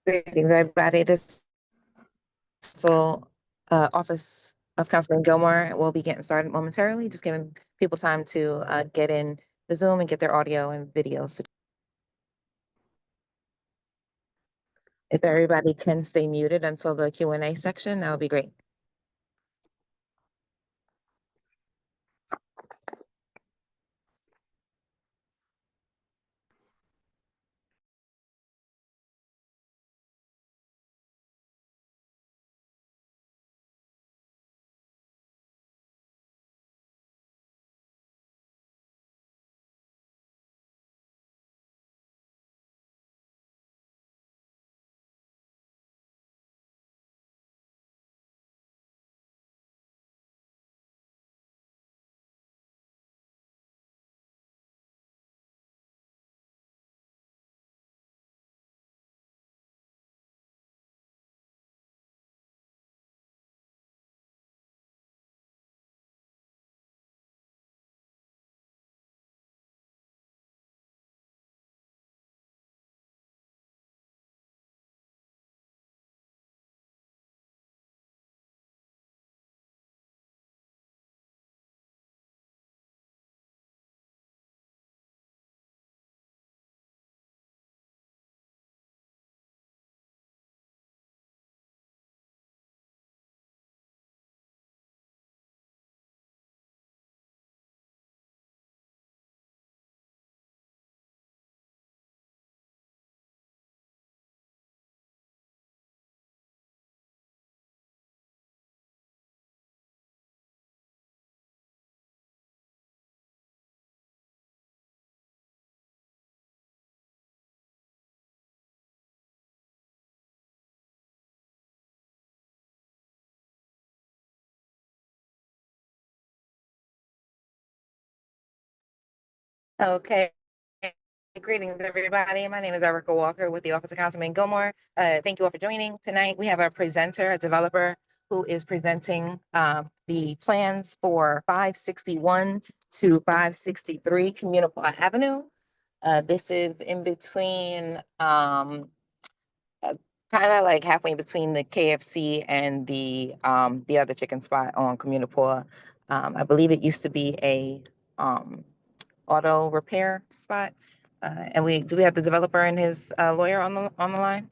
Greetings, everybody. This so Office of Councilman Gilmore will be getting started momentarily, just giving people time to get in the Zoom and get their audio and video. So if everybody can stay muted until the Q&A section, that would be great. Okay. Greetings, everybody. My name is Erica Walker with the Office of Councilman Gilmore. Thank you all for joining tonight. We have a presenter, a developer, who is presenting the plans for 561 to 563 Communipaw Avenue. This is in between, kind of like halfway between the KFC and the other chicken spot on Communipaw. I believe it used to be a auto repair spot. And do we have the developer and his lawyer on the line?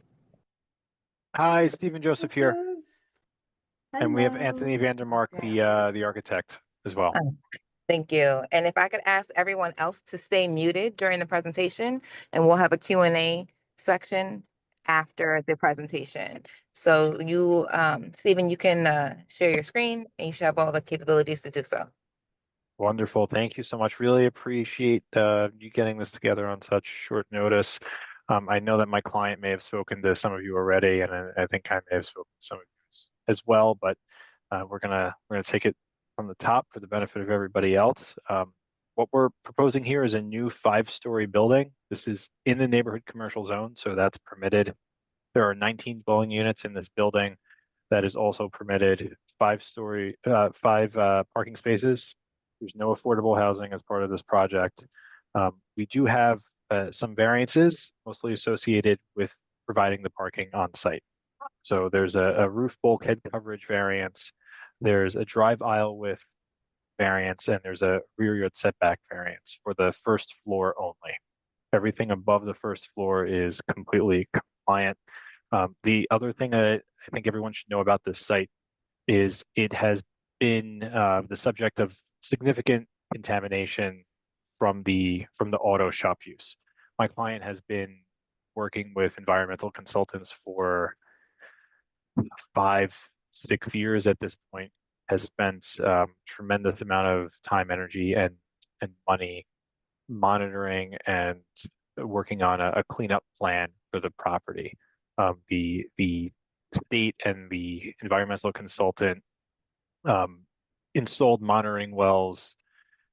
Hi, Stephen Joseph here, and we have Hello. Anthony Vandermark, the architect, as well. Thank you. And if I could ask everyone else to stay muted during the presentation, and we'll have a Q&A section after the presentation. So you, Stephen, you can share your screen, and you should have all the capabilities to do so. Wonderful. Thank you so much. Really appreciate you getting this together on such short notice. I know that my client may have spoken to some of you already, and I think I may have spoken to some of you as well, but we're gonna take it from the top for the benefit of everybody else. What we're proposing here is a new 5-story building. This is in the neighborhood commercial zone, so that's permitted. There are 19 dwelling units in this building. That is also permitted. 5 parking spaces. There's no affordable housing as part of this project. We do have some variances, mostly associated with providing the parking on site. So there's a roof bulkhead coverage variance, there's a drive aisle width variance, and there's a rear yard setback variance for the first floor only. Everything above the first floor is completely compliant. The other thing that I think everyone should know about this site is it has been the subject of significant contamination from the auto shop use. My client has been working with environmental consultants for 5-6 years at this point, has spent tremendous amount of time, energy, and money monitoring and working on a cleanup plan for the property. The state and the environmental consultant installed monitoring wells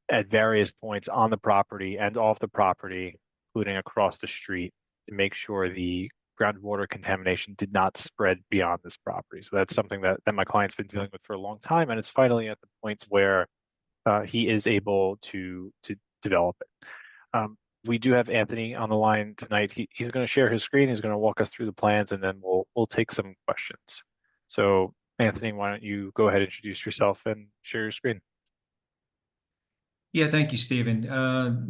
at various points on the property and off the property, including across the street, to make sure the groundwater contamination did not spread beyond this property. So that's something that my client's been dealing with for a long time, and it's finally at the point where he is able to develop it. we do have Anthony on the line tonight. He's going to share his screen. He's going to walk us through the plans, and then we'll take some questions. So, Anthony, why don't you go ahead and introduce yourself and share your screen? Yeah, thank you, Stephen.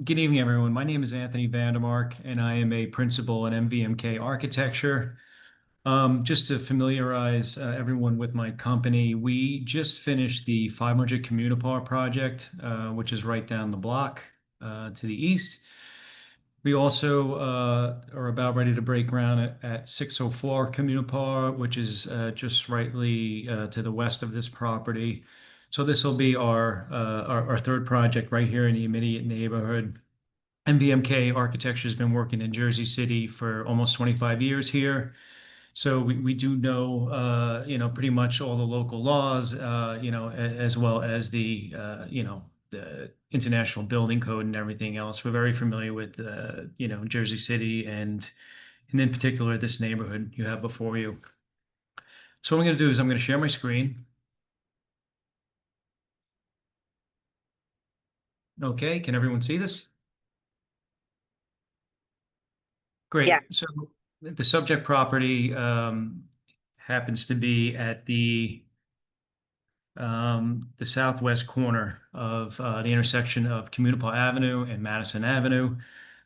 Good evening, everyone. My name is Anthony Vandermark, and I am a principal in MVMK Architecture. Just to familiarize everyone with my company, we just finished the 500 Communipaw project, which is right down the block to the east. We also are about ready to break ground at 604 Communipaw, which is just rightly to the west of this property. So this will be our third project right here in the immediate neighborhood. MVMK Architecture has been working in Jersey City for almost 25 years here. So we do know, pretty much all the local laws, as well as the international building code and everything else. We're very familiar with, Jersey City and in particular this neighborhood you have before you. So what I'm going to do is I'm going to share my screen. Okay, can everyone see this? Great. Yeah. So the subject property happens to be at the southwest corner of the intersection of Communipaw Avenue and Madison Avenue.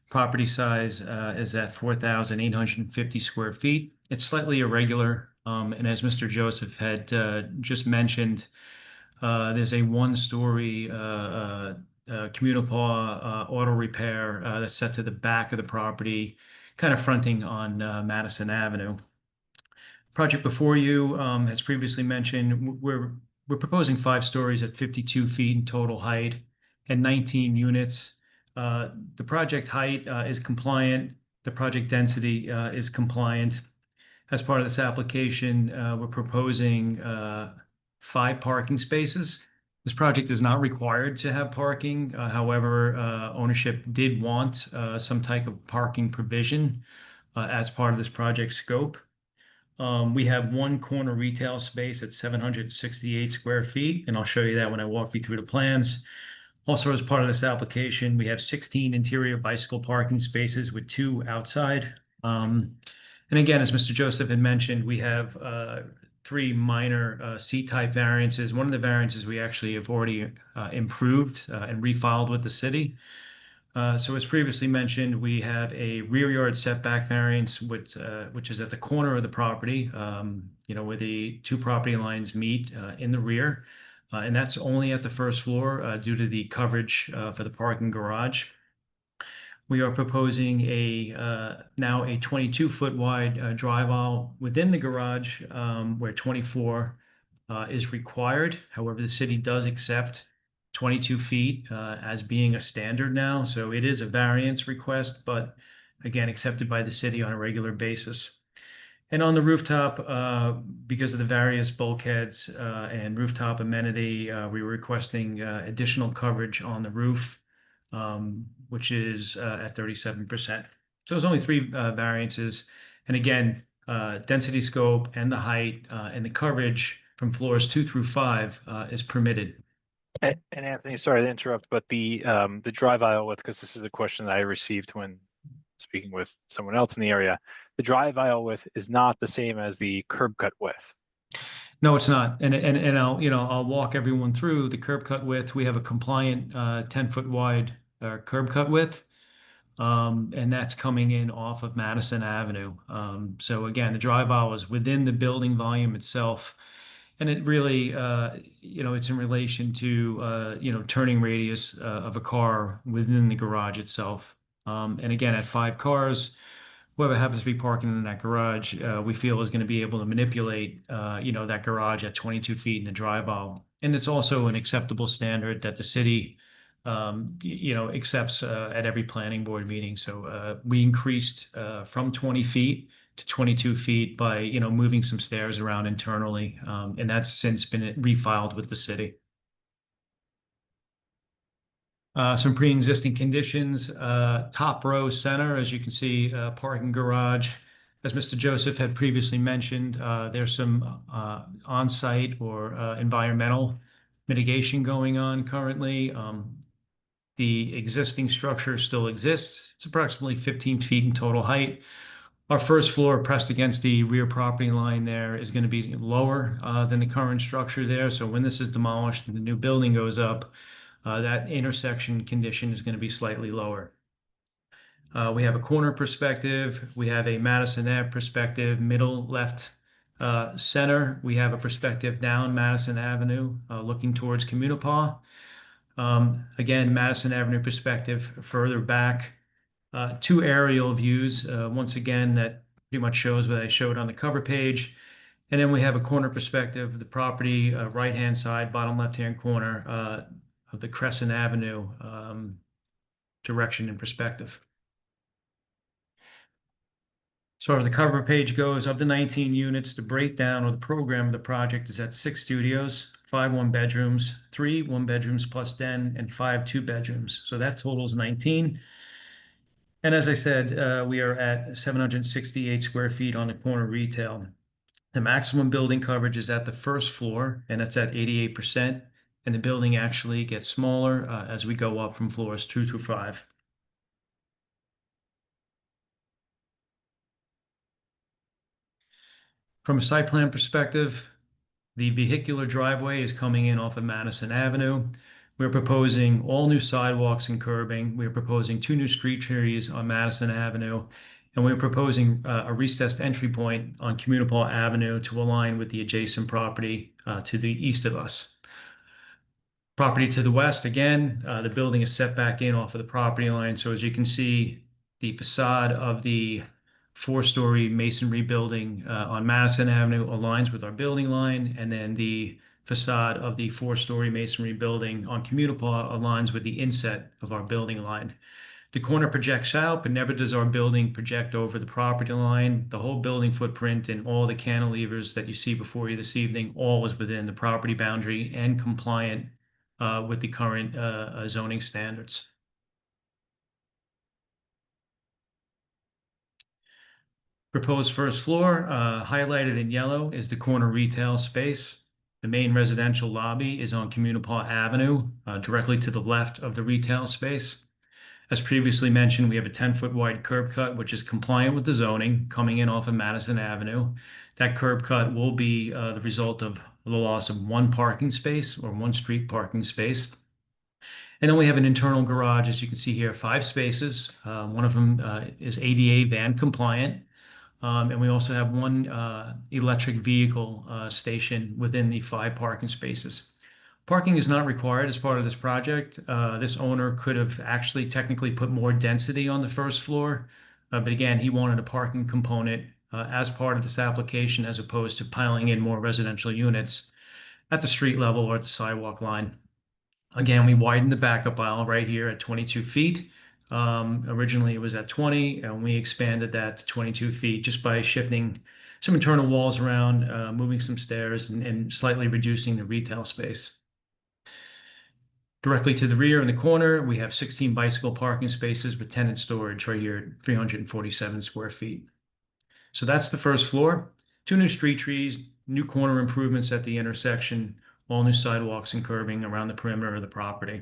Property size is at 4,850 square feet. It's slightly irregular, and as Mr. Joseph had just mentioned, there's a one-story Communipaw auto repair that's set to the back of the property, kind of fronting on Madison Avenue. Project before you, as previously mentioned, we're proposing 5 stories at 52 feet in total height and 19 units. The project height is compliant. The project density is compliant. As part of this application, we're proposing 5 parking spaces. This project is not required to have parking. However, ownership did want some type of parking provision as part of this project scope. We have one corner retail space at 768 square feet, and I'll show you that when I walk you through the plans. Also, as part of this application, we have 16 interior bicycle parking spaces with 2 outside. And again, as Mr. Joseph had mentioned, we have 3 minor C-type variances. One of the variances we actually have already improved and refiled with the city. So as previously mentioned, we have a rear yard setback variance, which is at the corner of the property, where the 2 property lines meet in the rear. And that's only at the first floor due to the coverage for the parking garage. We are proposing now a 22-foot wide drive aisle within the garage where 24 is required. However, the city does accept 22 feet as being a standard now. So it is a variance request, but again, accepted by the city on a regular basis. And on the rooftop, because of the various bulkheads and rooftop amenity, we were requesting additional coverage on the roof, which is at 37%. So there's only 3 variances. And again, density scope and the height and the coverage from floors 2 through 5 is permitted. And Anthony, sorry to interrupt, but the drive aisle width, because this is a question that I received when speaking with someone else in the area, the drive aisle width is not the same as the curb cut width. No, it's not. And I'll walk everyone through the curb cut width. We have a compliant 10-foot wide curb cut width. And that's coming in off of Madison Avenue. So again, the drive aisle is within the building volume itself. And it really, it's in relation to, turning radius of a car within the garage itself. And again, at 5 cars, whoever happens to be parking in that garage, we feel is going to be able to manipulate, that garage at 22 feet in the drive aisle. And it's also an acceptable standard that the city, accepts at every planning board meeting. So we increased from 20 feet to 22 feet by, moving some stairs around internally. And that's since been refiled with the city. Some pre-existing conditions, top row center, as you can see, parking garage. As Mr. Joseph had previously mentioned, there's some on-site or environmental mitigation going on currently. The existing structure still exists. It's approximately 15 feet in total height. Our first floor pressed against the rear property line there is going to be lower than the current structure there. So when this is demolished and the new building goes up, that intersection condition is going to be slightly lower. We have a corner perspective. We have a Madison Ave perspective, middle left center. We have a perspective down Madison Avenue looking towards Communipaw. Again, Madison Avenue perspective further back. Two aerial views, once again, that pretty much shows what I showed on the cover page. And then we have a corner perspective of the property, right-hand side, bottom left-hand corner of the Crescent Avenue direction and perspective. As far as the cover page goes, of the 19 units, the breakdown or the program of the project is at 6 studios, 5 one-bedrooms, 3 one-bedrooms plus den, and 5 two-bedrooms. So that totals 19. And as I said, we are at 768 square feet on the corner retail. The maximum building coverage is at the first floor, and it's at 88%. And the building actually gets smaller as we go up from floors 2 through 5. From a site plan perspective, the vehicular driveway is coming in off of Madison Avenue. We're proposing all new sidewalks and curbing. We're proposing 2 new street trees on Madison Avenue. And we're proposing a recessed entry point on Communipaw Avenue to align with the adjacent property to the east of us. Property to the west, again, the building is set back in off of the property line. So as you can see, the facade of the 4-story masonry building on Madison Avenue aligns with our building line, and then the facade of the 4-story masonry building on Communipaw aligns with the inset of our building line. The corner projects out, but never does our building project over the property line. The whole building footprint and all the cantilevers that you see before you this evening, all is within the property boundary and compliant with the current zoning standards. Proposed first floor, highlighted in yellow, is the corner retail space. The main residential lobby is on Communipaw Avenue, directly to the left of the retail space. As previously mentioned, we have a 10-foot wide curb cut, which is compliant with the zoning, coming in off of Madison Avenue. That curb cut will be the result of the loss of 1 parking space or 1 street parking space. And then we have an internal garage, as you can see here, 5 spaces. One of them is ADA van compliant. And we also have 1 electric vehicle station within the 5 parking spaces. Parking is not required as part of this project. This owner could have actually technically put more density on the first floor. But again, he wanted a parking component as part of this application, as opposed to piling in more residential units at the street level or at the sidewalk line. Again, we widened the backup aisle right here at 22 feet. Originally, it was at 20, and we expanded that to 22 feet just by shifting some internal walls around, moving some stairs, and slightly reducing the retail space. Directly to the rear in the corner, we have 16 bicycle parking spaces with tenant storage right here at 347 square feet. So that's the first floor. 2 new street trees, new corner improvements at the intersection, all new sidewalks and curbing around the perimeter of the property.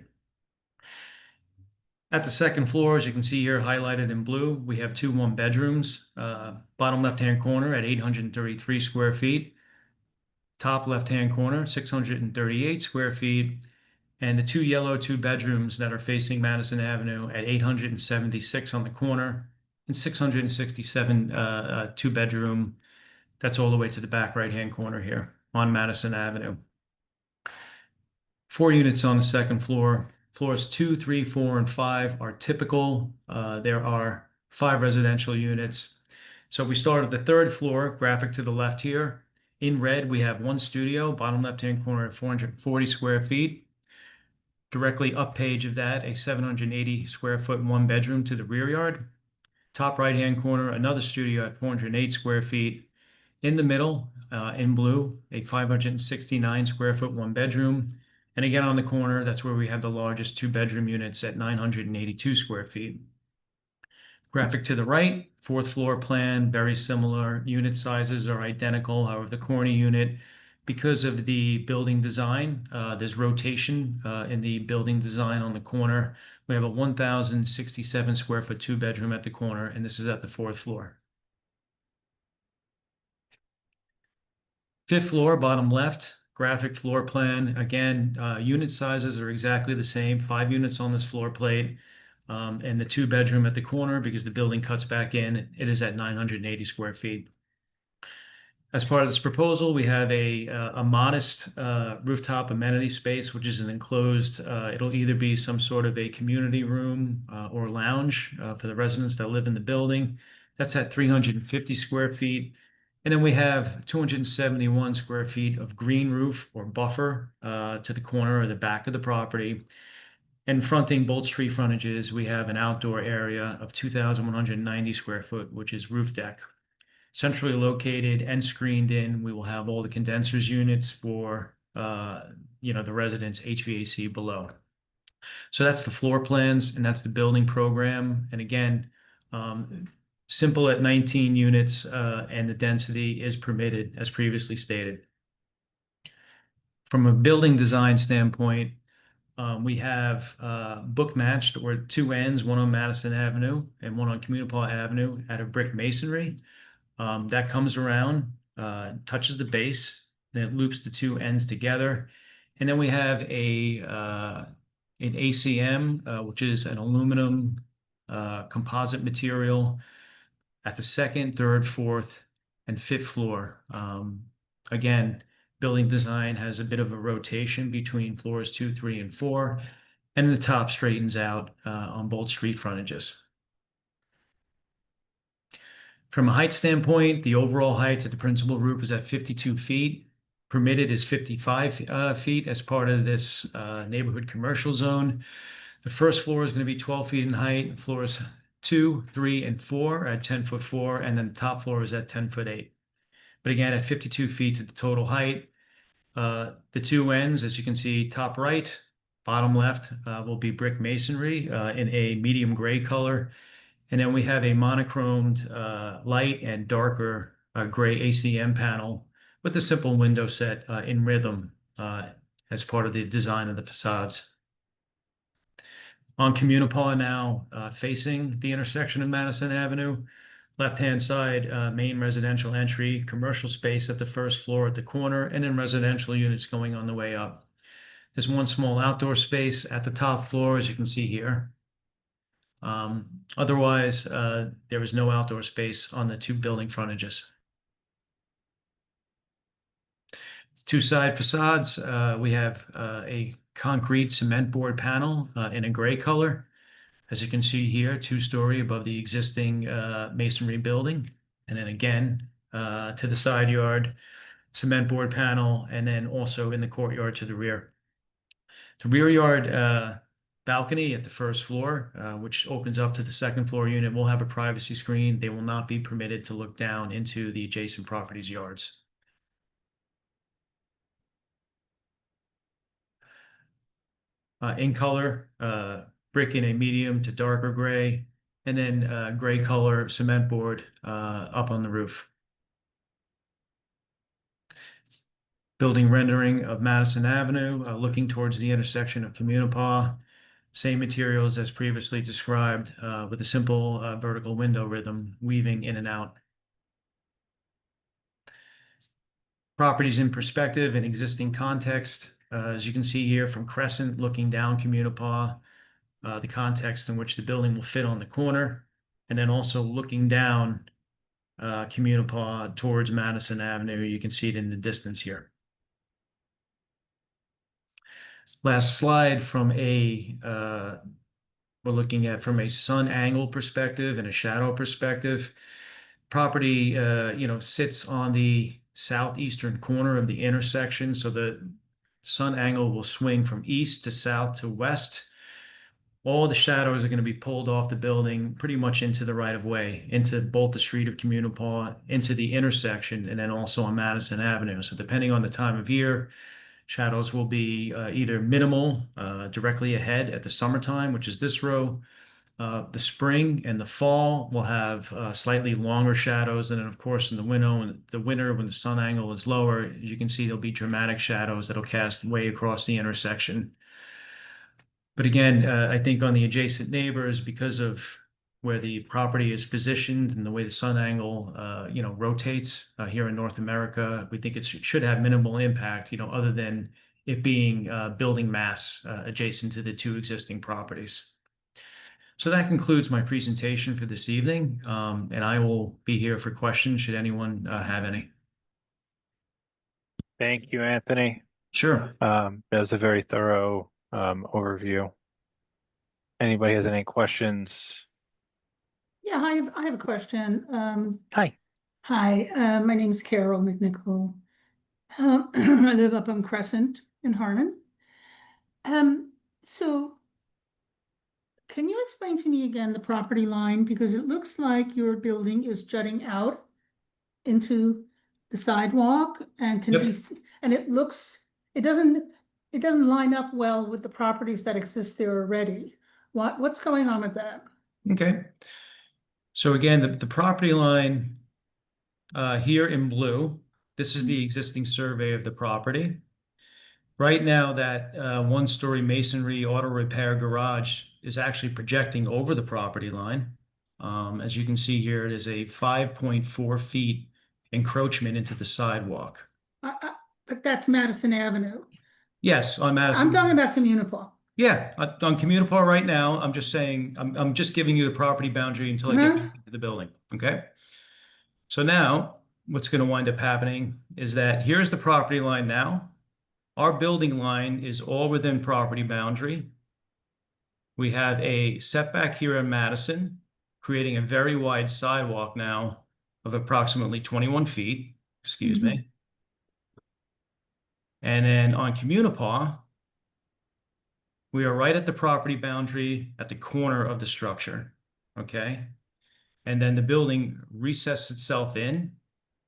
At the second floor, as you can see here highlighted in blue, we have 2 one-bedrooms. Bottom left-hand corner at 833 square feet. Top left-hand corner, 638 square feet. And the 2 yellow 2-bedrooms that are facing Madison Avenue at 876 on the corner, and 667 2-bedroom. That's all the way to the back right-hand corner here on Madison Avenue. 4 units on the second floor. Floors 2, 3, 4, and 5 are typical. There are 5 residential units. So we start at the 3rd floor, graphic to the left here. In red, we have 1 studio, bottom left-hand corner at 440 square feet. Directly up page of that, a 780 square foot 1-bedroom to the rear yard. Top right-hand corner, another studio at 408 square feet. In the middle, in blue, a 569 square foot 1-bedroom. And again, on the corner, that's where we have the largest 2-bedroom units at 982 square feet. Graphic to the right, 4th floor plan, very similar. Unit sizes are identical. However, the corner unit, because of the building design, there's rotation in the building design on the corner, We have a 1,067 square foot 2-bedroom at the corner, and this is at the 4th floor. 5th floor, bottom left, graphic floor plan. Again, unit sizes are exactly the same, 5 units on this floor plate. And the 2-bedroom at the corner, because the building cuts back in, it is at 980 square feet. As part of this proposal, we have a modest rooftop amenity space, which is an enclosed, it'll either be some sort of a community room or lounge for the residents that live in the building. That's at 350 square feet. And then we have 271 square feet of green roof or buffer to the corner or the back of the property. And fronting both street frontages, we have an outdoor area of 2,190 square foot, which is roof deck. Centrally located and screened in, we will have all the condensers units for the residents' HVAC below. So that's the floor plans and that's the building program. And again, simple at 19 units and the density is permitted as previously stated. From a building design standpoint, we have book matched or 2 ends, one on Madison Avenue and one on Communipaw Avenue out of brick masonry. That comes around, touches the base, then it loops the 2 ends together. And then we have an ACM, which is an aluminum composite material at the 2nd, 3rd, 4th, and 5th floor. Again, building design has a bit of a rotation between floors 2, 3, and 4, and the top straightens out on both street frontages. From a height standpoint, the overall height of the principal roof is at 52 feet. Permitted is 55 feet as part of this neighborhood commercial zone. The first floor is going to be 12 feet in height. Floors 2, 3, and 4 at 10'4", and then the top floor is at 10'8". But again, at 52 feet to the total height. The 2 ends, as you can see, top right, bottom left, will be brick masonry in a medium gray color. And then we have a monochromed light and darker gray ACM panel with a simple window set in rhythm as part of the design of the facades. On Communipaw now, facing the intersection of Madison Avenue, left-hand side, main residential entry, commercial space at the 1st floor at the corner, and then residential units going on the way up. There's one small outdoor space at the top floor, as you can see here. Otherwise, there is no outdoor space on the 2 building frontages. 2 side facades, we have a concrete cement board panel in a gray color. As you can see here, 2-story above the existing masonry building. And then again, to the side yard, cement board panel, and then also in the courtyard to the rear. The rear yard balcony at the 1st floor, which opens up to the 2nd floor unit, will have a privacy screen. They will not be permitted to look down into the adjacent properties' yards. In color, brick in a medium to darker gray, and then gray color cement board up on the roof. Building rendering of Madison Avenue, looking towards the intersection of Communipaw. Same materials as previously described, with a simple vertical window rhythm weaving in and out. Properties in perspective and existing context. As you can see here from Crescent looking down Communipaw, the context in which the building will fit on the corner, and then also looking down Communipaw towards Madison Avenue. You can see it in the distance here. Last slide from we're looking at from a sun angle perspective and a shadow perspective. Property, sits on the southeastern corner of the intersection. So the sun angle will swing from east to south to west. All the shadows are going to be pulled off the building pretty much into the right of way, into both the street of Communipaw, into the intersection, and then also on Madison Avenue. So depending on the time of year, shadows will be either minimal directly ahead at the summertime, which is this row. The spring and the fall will have slightly longer shadows. And then, of course, in the winter, when the sun angle is lower, you can see there'll be dramatic shadows that'll cast way across the intersection. But again, I think on the adjacent neighbors, because of where the property is positioned and the way the sun angle, rotates here in North America, we think it should have minimal impact, other than it being building mass adjacent to the two existing properties. So that concludes my presentation for this evening, and I will be here for questions should anyone have any. Thank you, Anthony. Sure. That was a very thorough overview. Anybody has any questions? Yeah, I have a question. Hi. Hi, my name is Carol McNichol. I live up on Crescent in Harmon. So can you explain to me again the property line? Because it looks like your building is jutting out into the sidewalk and can Yep. be, and it doesn't line up well with the properties that exist there already. What's going on with that? Okay. So again, the property line here in blue, this is the existing survey of the property. Right now, that one-story masonry auto repair garage is actually projecting over the property line. As you can see here, it is a 5.4 feet encroachment into the sidewalk. But that's Madison Avenue. Yes, on Madison. I'm talking about Communipaw. Yeah, on Communipaw right now, I'm just saying, I'm just giving you the property boundary until I get back into the building, okay? So now, what's gonna wind up happening is that here's the property line now. Our building line is all within property boundary. We have a setback here in Madison, creating a very wide sidewalk now of approximately 21 feet, excuse me. And then on Communipaw, we are right at the property boundary at the corner of the structure, okay? And then the building recesses itself in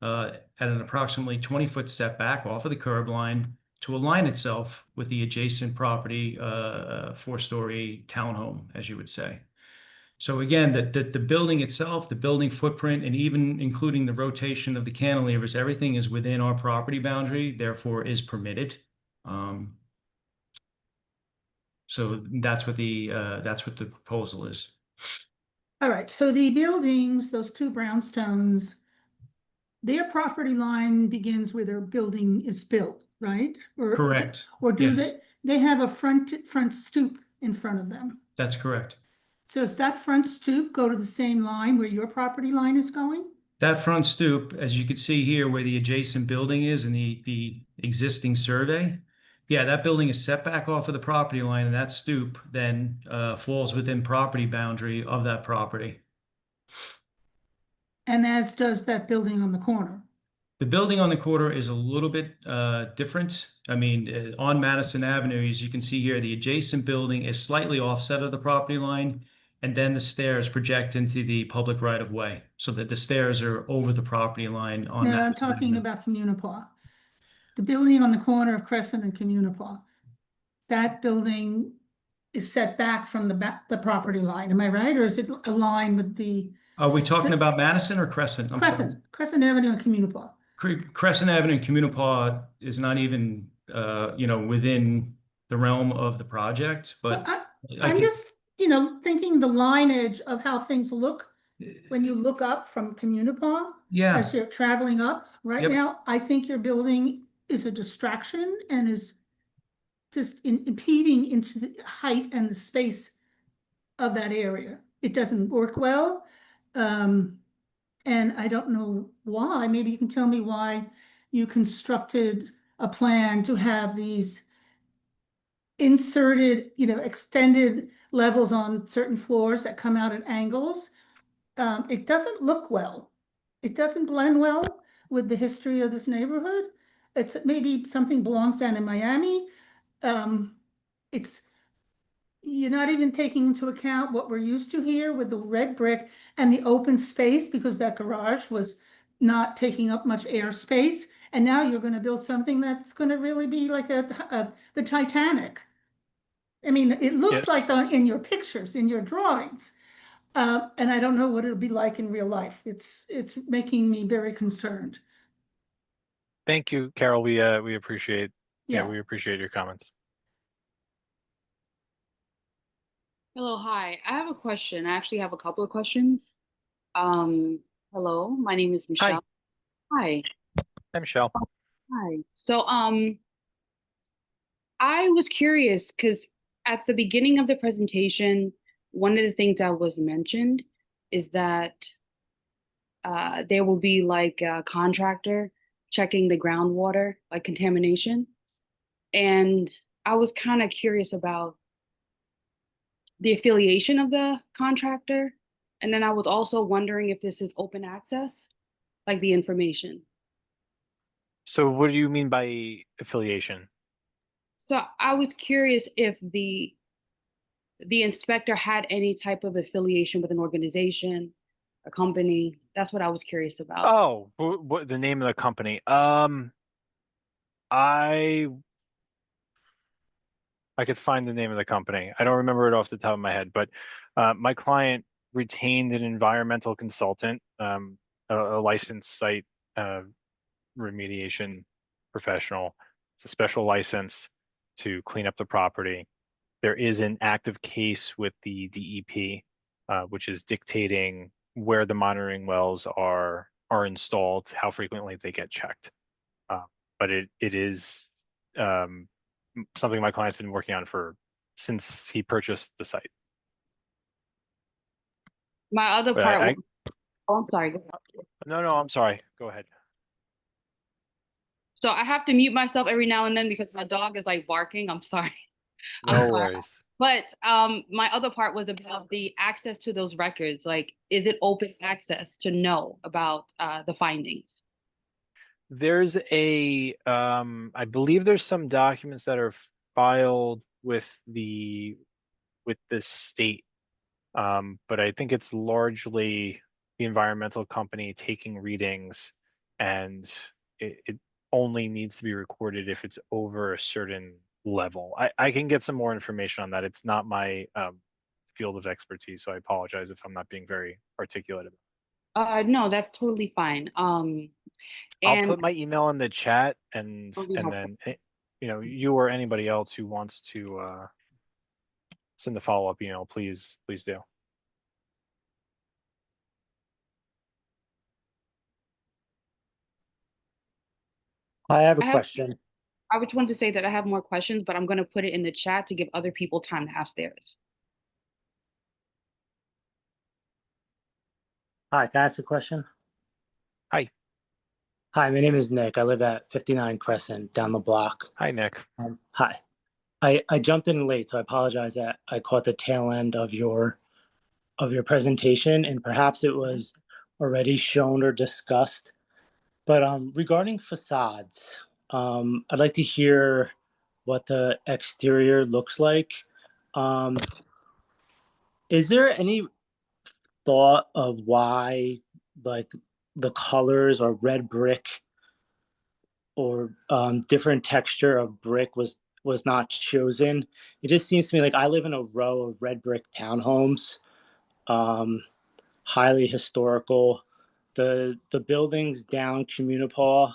at an approximately 20-foot setback off of the curb line to align itself with the adjacent property, 4-story townhome, as you would say. So again, the building itself, the building footprint, and even including the rotation of the cantilevers, everything is within our property boundary, therefore is permitted. So that's what the proposal is. All right, so the buildings, those two brownstones, their property line begins where their building is built, right? Correct. Or do Yes. they have a front stoop in front of them? That's correct. So does that front stoop go to the same line where your property line is going? That front stoop, as you can see here where the adjacent building is in the existing survey, yeah, that building is set back off of the property line, and that stoop then falls within property boundary of that property. And as does that building on the corner. The building on the corner is a little bit different. I mean, on Madison Avenue, as you can see here, the adjacent building is slightly offset of the property line, and then the stairs project into the public right-of-way, so that the stairs are over the property line on No, I'm Madison talking Avenue. about Communipaw. The building on the corner of Crescent and Communipaw. That building is set back from the property line, am I right? Or is it aligned with the Are we talking about Madison or Crescent? I'm sorry. Crescent Avenue and Communipaw? Crescent Avenue and Communipaw is not even, within the realm of the project, but I'm just, thinking the lineage of how things look when you look up from Communipaw yeah, as you're traveling up. Right Yep. now, I think your building is a distraction and is just impeding into the height and the space of that area. It doesn't work well. And I don't know why. Maybe you can tell me why you constructed a plan to have these inserted, extended levels on certain floors that come out at angles. It doesn't look well. It doesn't blend well with the history of this neighborhood. It's maybe something belongs down in Miami. You're not even taking into account what we're used to here with the red brick and the open space, because that garage was not taking up much airspace. And now you're going to build something that's going to really be like the Titanic. I mean, it looks like in your pictures, in your drawings. And I don't know what it'll be like in real life. It's making me very concerned. Thank you, Carol. We appreciate Yeah. we appreciate your comments. Hello, hi. I have a question. I actually have a couple of questions. Um, Hello, my name is Hi, Michelle. Hi. hi, Michelle. Hi. I was curious because at the beginning of the presentation, one of the things that was mentioned is that there will be like a contractor checking the groundwater, like contamination. And I was kind of curious about the affiliation of the contractor. And then I was also wondering if this is open access, like the information. So what do you mean by affiliation? So I was curious if the inspector had any type of affiliation with an organization, a company. That's what I was curious about. Oh, what the name of the company? I I could find the name of the company. I don't remember it off the top of my head, but my client retained an environmental consultant, a licensed site uh, remediation professional. It's a special license to clean up the property. There is an active case with the DEP, which is dictating where the monitoring wells are installed, how frequently they get checked. Uh, but it is um, something my client's been working on for since he purchased the site. My other But part, oh, I'm sorry. Go ahead. no, I'm sorry. Go ahead. So I have to mute myself every now and then because my dog is like barking. I'm sorry. I'm No sorry. worries. But my other part was about the access to those records. Like, is it open access to know about the findings? There's I believe there's some documents that are filed with the state. But I think it's largely the environmental company taking readings, and it only needs to be recorded if it's over a certain level. I can get some more information on that. It's not my field of expertise, so I apologize if I'm not being very articulate about it. No, that's totally fine. I'll And put my email in the chat, it'll be and helpful. then you or anybody else who wants to send the follow-up email, please do. I have a I have, question. I just wanted to say that I have more questions, but I'm going to put it in the chat to give other people time to ask theirs. Hi, can I ask a question? Hi. Hi, my name is Nick. I live at 59 Crescent down the block. Hi, Nick. Hi. I jumped in late, so I apologize that I caught the tail end of your presentation, and perhaps it was already shown or discussed. But regarding facades, I'd like to hear what the exterior looks like. Is there any thought of why, like, the colors or red brick or different texture of brick was not chosen? It just seems to me like I live in a row of red brick townhomes, um, highly historical. The buildings down Communipaw,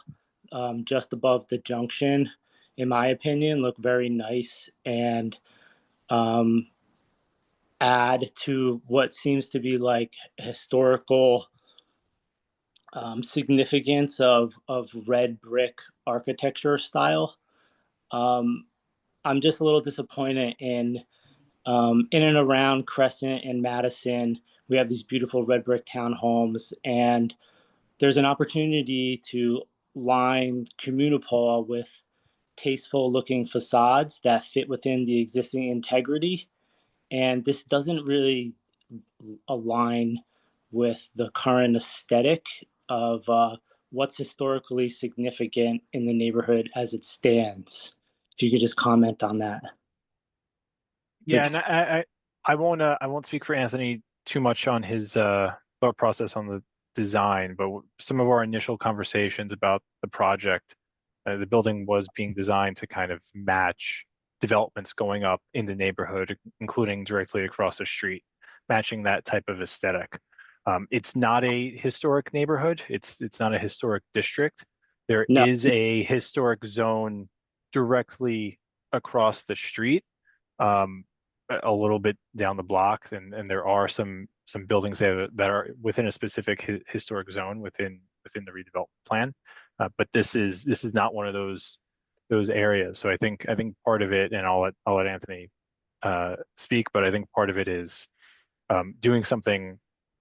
just above the junction, in my opinion, look very nice and um, add to what seems to be like historical significance of red brick architecture style. Um, I'm just a little disappointed in and around Crescent and Madison. We have these beautiful red brick townhomes, and there's an opportunity to line Communipaw with tasteful looking facades that fit within the existing integrity. And this doesn't really align with the current aesthetic of what's historically significant in the neighborhood as it stands. If you could just comment on that. Yeah, and I won't speak for Anthony too much on his thought process on the design, but some of our initial conversations about the project, the building was being designed to kind of match developments going up in the neighborhood, including directly across the street, matching that type of aesthetic. It's not a historic neighborhood. It's not a historic district. There No. is a historic zone directly across the street. Um, a little bit down the block, and there are some buildings there that are within a specific historic zone within the redevelopment plan. But this is not one of those areas. So I think part of it, and I'll let Anthony speak, but I think part of it is doing something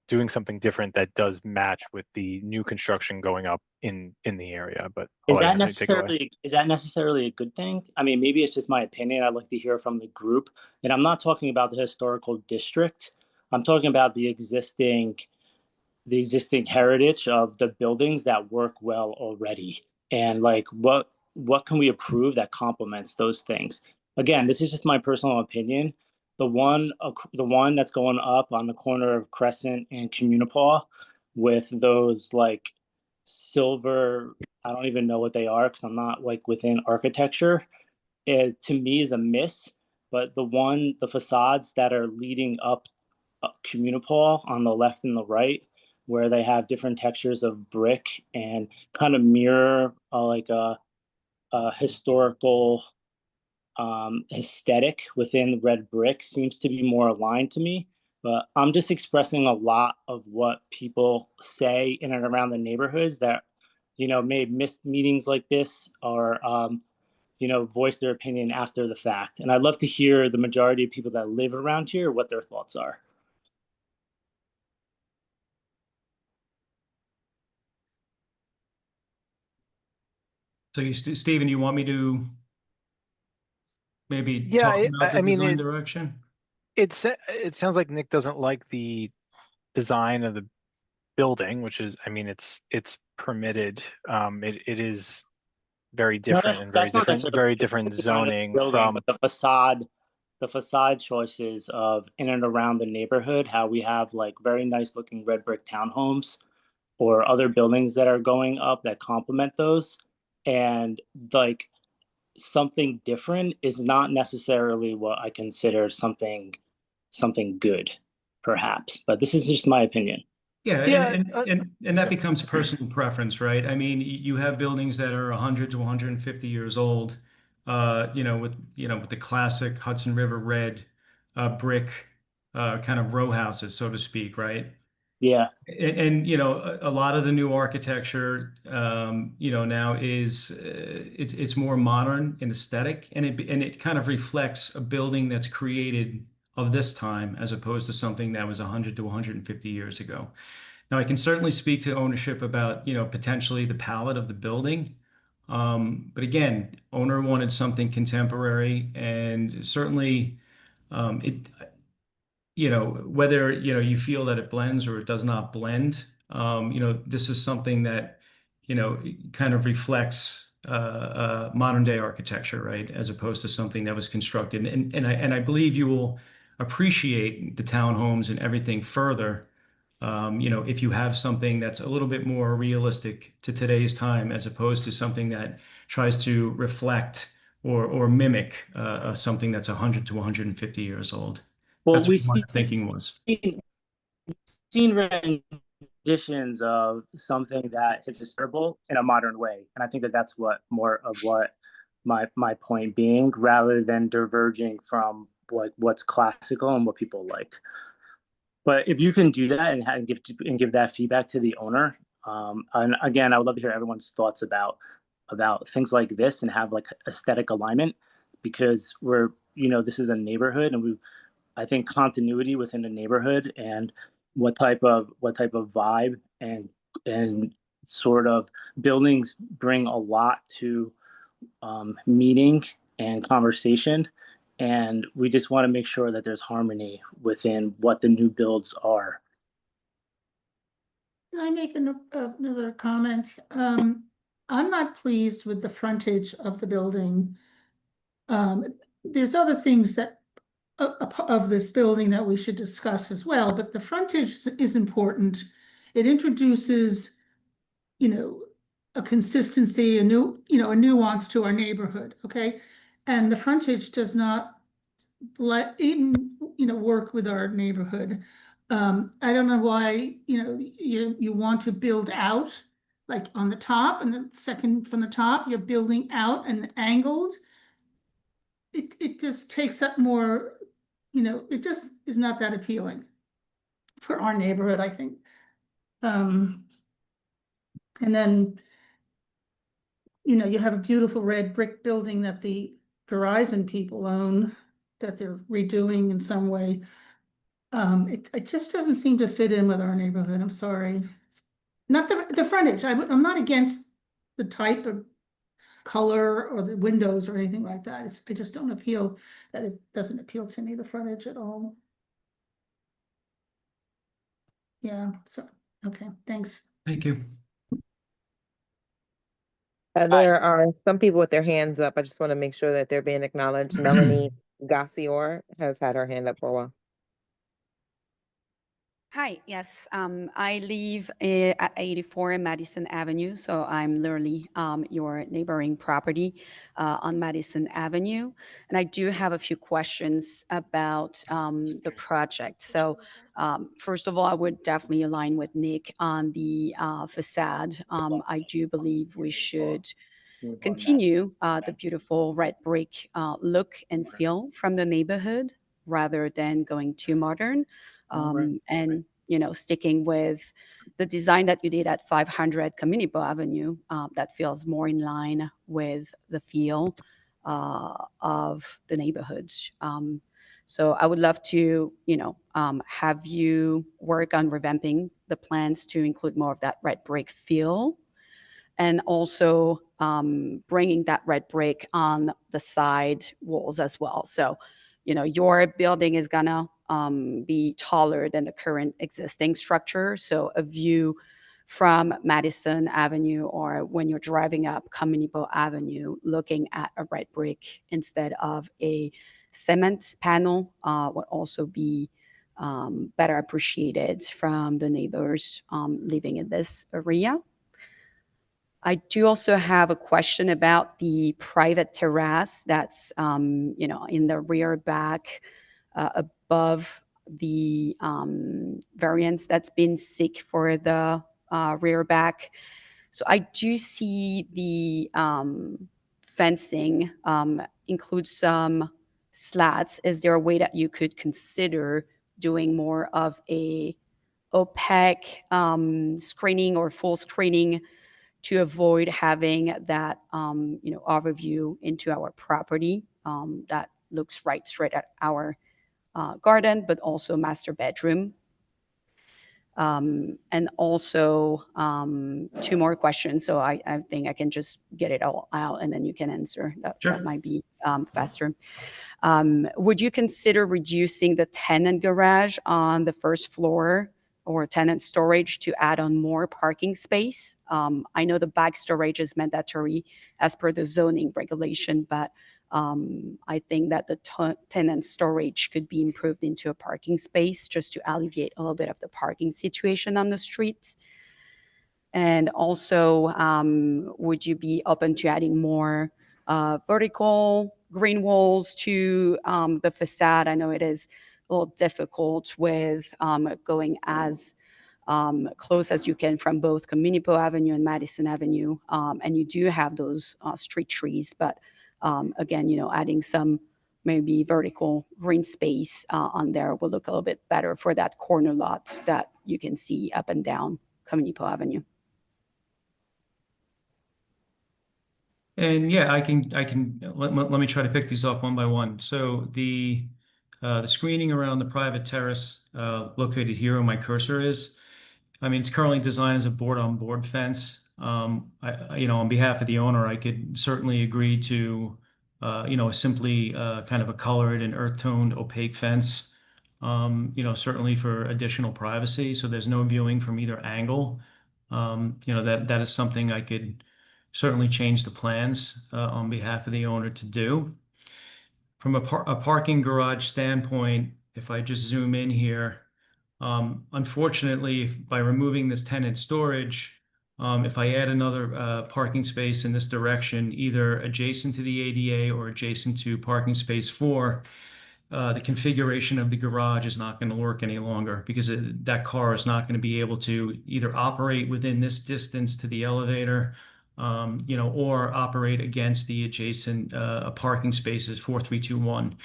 different that does match with the new construction going up in the area. But I'll Is let that Anthony take away. necessarily a good thing? I mean, maybe it's just my opinion. I'd like to hear from the group. And I'm not talking about the historical district. I'm talking about the existing heritage of the buildings that work well already. And like what can we approve that complements those things? Again, this is just my personal opinion. The one that's going up on the corner of Crescent and Communipaw with those like silver, I don't even know what they are because I'm not like within architecture. It to me is a miss. But the facades that are leading up Communipaw on the left and the right, where they have different textures of brick and kind of mirror like a historical aesthetic within red brick, seems to be more aligned to me. But I'm just expressing a lot of what people say in and around the neighborhoods that, may have missed meetings like this, or voice their opinion after the fact. And I'd love to hear the majority of people that live around here, what their thoughts are. So Stephen, you want me to maybe Yeah, talk about the I mean, design direction? it sounds like Nick doesn't like the design of the building, which is, I mean, it's permitted. It is very No, different and that's not necessarily very the different design of the zoning building, from. but the facade choices of in and around the neighborhood, how we have like very nice looking red brick townhomes or other buildings that are going up that complement those. And like something different is not necessarily what I consider something good, perhaps. But this is just my opinion. Yeah, Yeah, and that becomes personal preference, right? I mean, you have buildings that are 100 to 150 years old, with the classic Hudson River red brick kind of row houses, so to speak, right? Yeah. And a lot of the new architecture, now is it's more modern and aesthetic, and it kind of reflects a building that's created of this time as opposed to something that was 100 to 150 years ago. Now, I can certainly speak to ownership about, potentially the palette of the building. But again, owner wanted something contemporary, and certainly it, whether, you feel that it blends or it does not blend, this is something that, kind of reflects modern day architecture, right? As opposed to something that was constructed. And I believe you will appreciate the townhomes and everything further, if you have something that's a little bit more realistic to today's time, as opposed to something that tries to reflect or mimic something that's 100 to 150 years old. Well, That's what my thinking was. Seen renditions of something that is historical in a modern way, and I think that that's what more of what my point being, rather than diverging from like what's classical and what people like. But if you can do that and give that feedback to the owner, and again, I would love to hear everyone's thoughts about things like this and have like aesthetic alignment, because this is a neighborhood, and I think continuity within the neighborhood and what type of vibe and sort of buildings bring a lot to meeting and conversation. And we just want to make sure that there's harmony within what the new builds are. Can I make another comment? I'm not pleased with the frontage of the building. There's other things that of this building that we should discuss as well, but the frontage is important. It introduces, a consistency, a nuance to our neighborhood, okay? And the frontage does not even, work with our neighborhood. I don't know why, you want to build out, like on the top, and then second from the top, you're building out and angled. It just takes up more, you know, it just is not that appealing for our neighborhood, I think. And then, you know, you have a beautiful red brick building that the Verizon people own, that they're redoing in some way. It just doesn't seem to fit in with our neighborhood. I'm sorry. Not the frontage. I'm not against the type of color or the windows or anything like that. I just don't appeal, that it doesn't appeal to me, the frontage at all. Yeah, so, okay, thanks. Thank you. There are some people with their hands up. I just want to make sure that they're being acknowledged. Melanie Gassior has had her hand up for a while. Hi, yes, I live at 84 Madison Avenue, so I'm literally your neighboring property on Madison Avenue. And I do have a few questions about the project. So first of all, I would definitely align with Nick on the facade. I do believe we should continue the beautiful red brick look and feel from the neighborhood rather than going too modern. And you know, sticking with the design that you did at 500 Communipaw Avenue, that feels more in line with the feel of the neighborhoods. So I would love to, you know, have you work on revamping the plans to include more of that red brick feel, and also bringing that red brick on the side walls as well. So, you know, your building is gonna be taller than the current existing structure. So a view from Madison Avenue, or when you're driving up Communipaw Avenue, looking at a red brick instead of a cement panel would also be better appreciated from the neighbors living in this area. I do also have a question about the private terrace that's, you know, in the rear back above the variance that's been seek for the rear back. So I do see the fencing includes some slats. Is there a way that you could consider doing more of a opaque screening or full screening to avoid having that you know, overview into our property that looks right straight at our garden, but also master bedroom? And also two more questions. So I think I can just get it all out and then you can answer. Sure. That might be faster. Would you consider reducing the tenant garage on the first floor or tenant storage to add on more parking space? I know the back storage is mandatory as per the zoning regulation, but I think that the tenant storage could be improved into a parking space just to alleviate a little bit of the parking situation on the street. And also, would you be open to adding more vertical green walls to the facade? I know it is a little difficult with going as close as you can from both Communipaw Avenue and Madison Avenue. And you do have those street trees, but again, you know, adding some maybe vertical green space on there will look a little bit better for that corner lot that you can see up and down Communipaw Avenue. And yeah, let me try to pick these up one by one. So the screening around the private terrace located here where my cursor is, I mean, it's currently designed as a board-on-board fence. You know, on behalf of the owner, I could certainly agree to, you know, simply kind of a colored and earth-toned opaque fence. You know, certainly for additional privacy, so there's no viewing from either angle. You know, that is something I could certainly change the plans on behalf of the owner to do. From a parking garage standpoint, if I just zoom in here, unfortunately, by removing this tenant storage, if I add another parking space in this direction, either adjacent to the ADA or adjacent to parking space 4, the configuration of the garage is not going to work any longer because that car is not going to be able to either operate within this distance to the elevator, you know, or operate against the adjacent parking spaces 4, 3, 2, 1.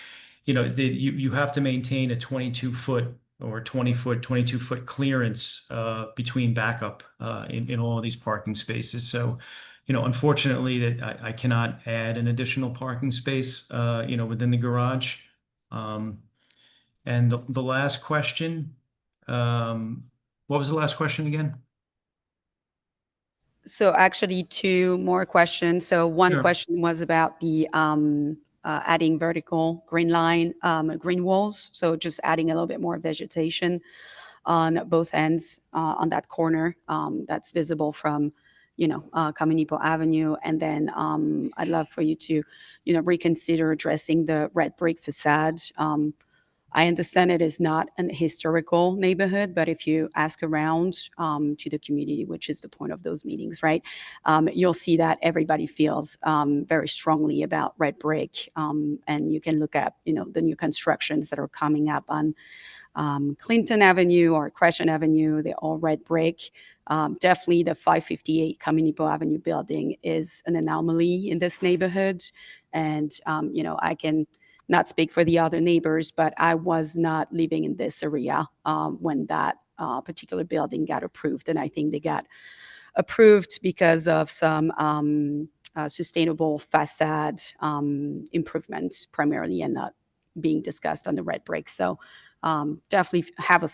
you have to maintain a 22-foot or 20-foot, 22-foot clearance between backup in all of these parking spaces. So, unfortunately, that I cannot add an additional parking space, within the garage. And the last question, what was the last question again? So actually 2 more questions. So one Sure. question was about the adding vertical green walls. So just adding a little bit more vegetation on both ends on that corner that's visible from, Communipaw Avenue. And then I'd love for you to, reconsider addressing the red brick facade. I understand it is not an historical neighborhood, but if you ask around to the community, which is the point of those meetings, right, you'll see that everybody feels very strongly about red brick. And you can look at, the new constructions that are coming up on Clinton Avenue or Crescent Avenue. They're all red brick. Definitely the 558 Communipaw Avenue building is an anomaly in this neighborhood. And, I can not speak for the other neighbors, but I was not living in this area when that particular building got approved. And I think they got approved because of some sustainable facade improvements primarily, and not being discussed on the red brick. So definitely have a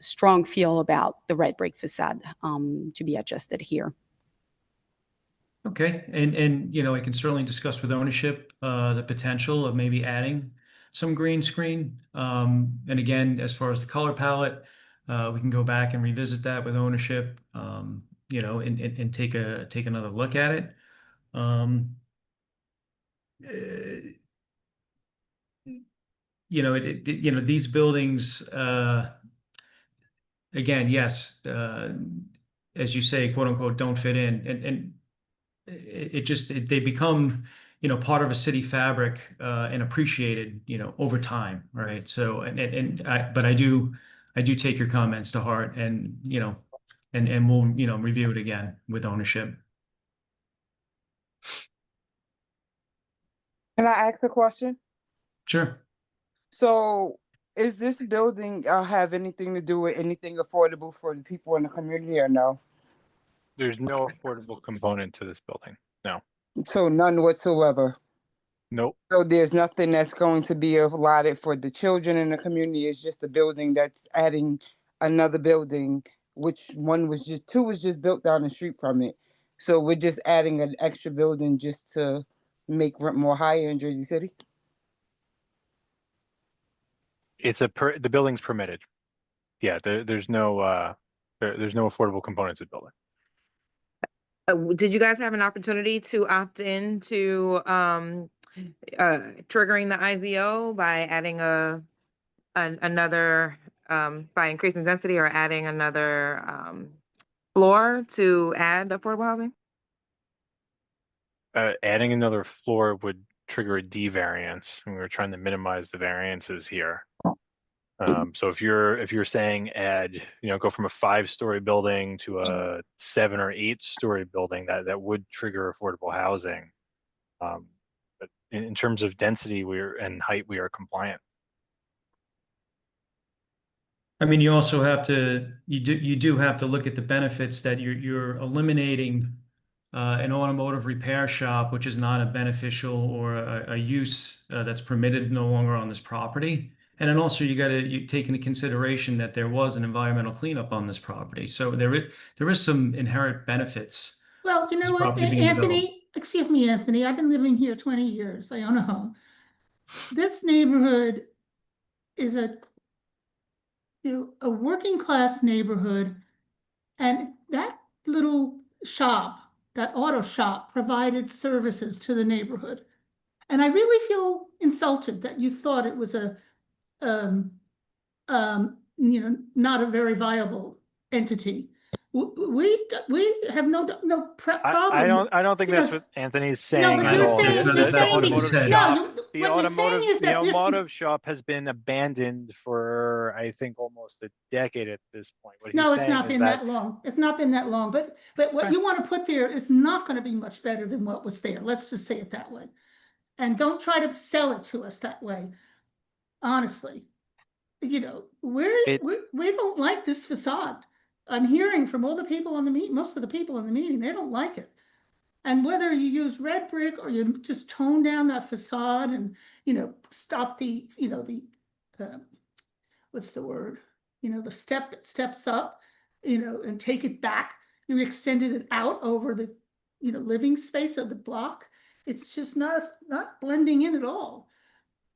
strong feel about the red brick facade to be adjusted here. Okay, and I can certainly discuss with ownership the potential of maybe adding some green screen. And again, as far as the color palette, we can go back and revisit that with ownership, and take another look at it. These buildings, again, yes, as you say, quote unquote, don't fit in, and they become, part of a city fabric and appreciated, over time, right? So, but I do take your comments to heart, and and we'll review it again with ownership. Can I ask a question? Sure. So, is this building have anything to do with anything affordable for the people in the community, or no? There's no affordable component to this building. No. So none whatsoever. Nope. So there's nothing that's going to be allotted for the children in the community. It's just a building that's adding another building, which two was just built down the street from it. So we're just adding an extra building just to make rent more higher in Jersey City. It's the building's permitted. Yeah, there's no affordable component to the building. Did you guys have an opportunity to opt in to triggering the IZO by adding another by increasing density, or adding another floor to add affordable housing? Adding another floor would trigger a D variance, and we were trying to minimize the variances here. So if you're saying go from a 5-story building to a 7 or 8-story building, that would trigger affordable housing. But in terms of density and height, we are compliant. I mean, you also have to, you do have to look at the benefits that you're eliminating an automotive repair shop, which is not a beneficial or a use that's permitted no longer on this property. And then also you take into consideration that there was an environmental cleanup on this property. So there is some inherent benefits. Well, you know what, Property being developed. Anthony, excuse me, Anthony, I've been living here 20 years. I own a home. This neighborhood is a working class neighborhood, and that little shop, that auto shop, provided services to the neighborhood. And I really feel insulted that you thought it was not a very viable entity. We have no problem. I don't think that's what Anthony's saying but at you're all. saying- you're The saying- automotive No, shop, what the you're saying is that this- automotive shop has been abandoned for, I think, almost a decade at this point. What he's No, it's saying not is been that long. It's not been that long, but what Okay. you want to put there is not going to be much better than what was there. Let's just say it that way. And don't try to sell it to us that way. Honestly, you know, we don't like this facade. I'm hearing from all the people on the meet, most of the people in the meeting, they don't like it. And whether you use red brick or you just tone down that facade and, you know, stop the, you know, the, what's the word? You know, the steps up, you know, and take it back. You extended it out over the, you know, living space of the block. It's just not blending in at all.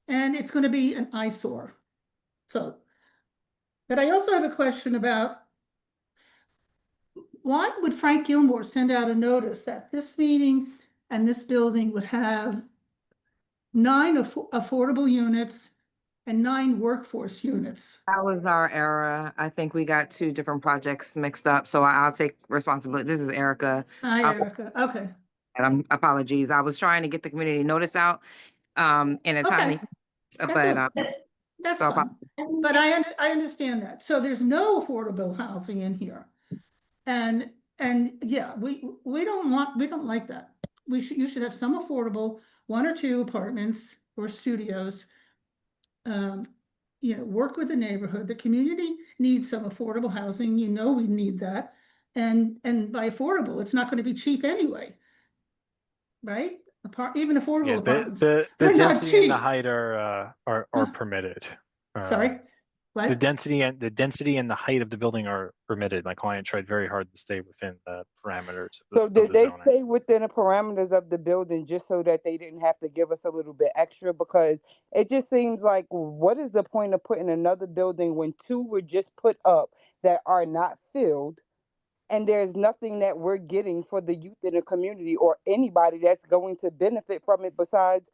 And it's going to be an eyesore. So, but I also have a question about why would Frank Gilmore send out a notice that this meeting and this building would have 9 affordable units and 9 workforce units? That was our error. I think we got 2 different projects mixed up, so I'll take responsibility. This is Erica. Hi, Erica. Okay. And apologies. I was trying to get the community notice out in a timely, Okay. but That's so fine. But I understand that. So there's no affordable housing in here. And yeah, we don't like that. You should have some affordable 1 or 2 apartments or studios. You know, work with the neighborhood. The community needs some affordable housing. You know, we need that. And by affordable, it's not going to be cheap anyway. Right? Even affordable apartments. The They're not density and the cheap. height are permitted. Sorry? The What? density and the height of the building are permitted. My client tried very hard to stay within the parameters So of did the they zoning. stay within the parameters of the building just so that they didn't have to give us a little bit extra? Because it just seems like, what is the point of putting another building when 2 were just put up that are not filled, and there's nothing that we're getting for the youth in the community or anybody that's going to benefit from it besides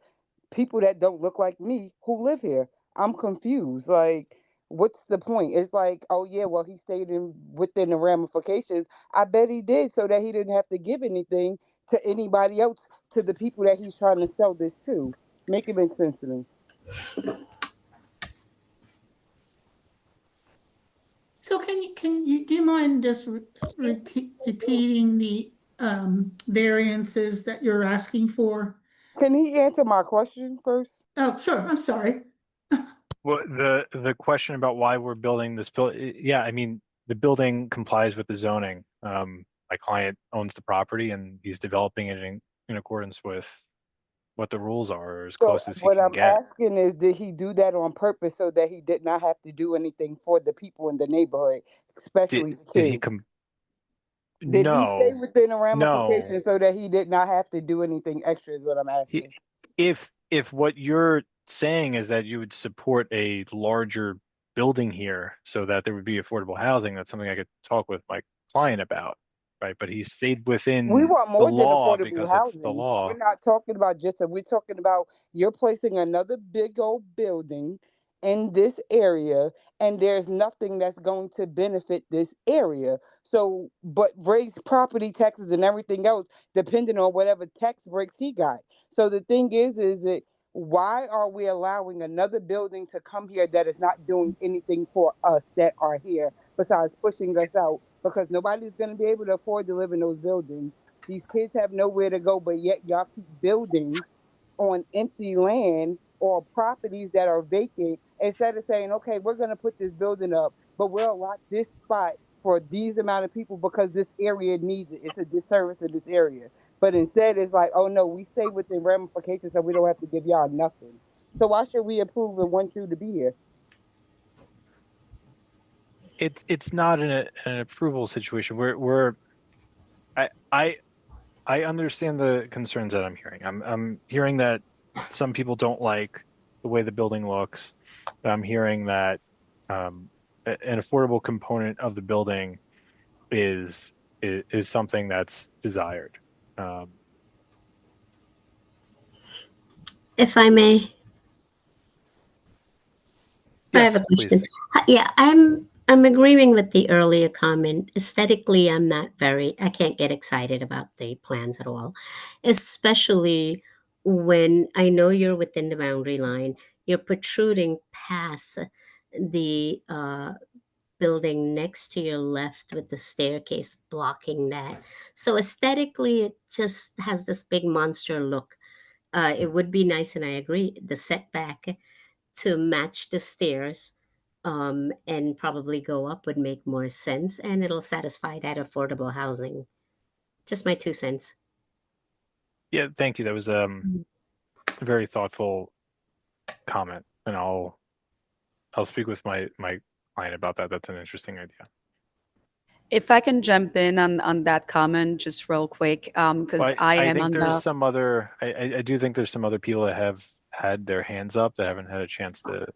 people that don't look like me who live here? I'm confused. Like, what's the point? It's like, oh yeah, well, he stayed in within the ramifications. I bet he did so that he didn't have to give anything to anybody else, to the people that he's trying to sell this to. Make it make sense to me. So do you mind just repeating the variances that you're asking for? Can he answer my question first? Oh, sure. I'm sorry. Well, the question about why we're building this yeah, I mean, the building complies with the zoning. My client owns the property and he's developing it in accordance with what the rules are, or as So close as he what can I'm get. asking is, did he do that on purpose so that he did not have to do anything for the people in the neighborhood, especially the Did he kids? Did he stay No, within the no. ramifications so that he did not have to do anything extra is what I'm He, asking. if what you're saying is that you would support a larger building here so that there would be affordable housing, that's something I could talk with my client about, right? But he stayed We within want the more than law affordable because it's the housing. law. We're not talking about just we're talking about you're placing another big old building in this area, and there's nothing that's going to benefit this area. So, but raise property taxes and everything else depending on whatever tax breaks he got. So the thing is it why are we allowing another building to come here that is not doing anything for us that are here besides pushing us out? Because nobody's going to be able to afford to live in those buildings. These kids have nowhere to go, but yet y'all keep building on empty land or properties that are vacant instead of saying, okay, we're going to put this building up, but we'll allot this spot for these amount of people because this area needs it. It's a disservice to this area. But instead, it's like, oh no, we stay within ramifications so we don't have to give y'all nothing. So why should we approve and want you to be here? It's not an approval situation. I I understand the concerns that I'm hearing. I'm hearing that some people don't like the way the building looks. I'm hearing that an affordable component of the building is something that's desired. If I may, I have Yes, a please. question. Yeah, I'm agreeing with the earlier comment. Aesthetically, I can't get excited about the plans at all, especially when I know you're within the boundary line. You're protruding past the building next to your left with the staircase blocking that. So aesthetically, it just has this big monster look. It would be nice, and I agree, the setback to match the stairs, and probably go up would make more sense, and it'll satisfy that affordable housing. Just my 2 cents. Yeah, thank you. That was a very thoughtful comment, and I'll speak with my client about that. That's an interesting idea. If I can jump in on that comment just real quick, because Well, I I am think on there's the some other, I do think there's some other people that have had their hands up that haven't had a chance to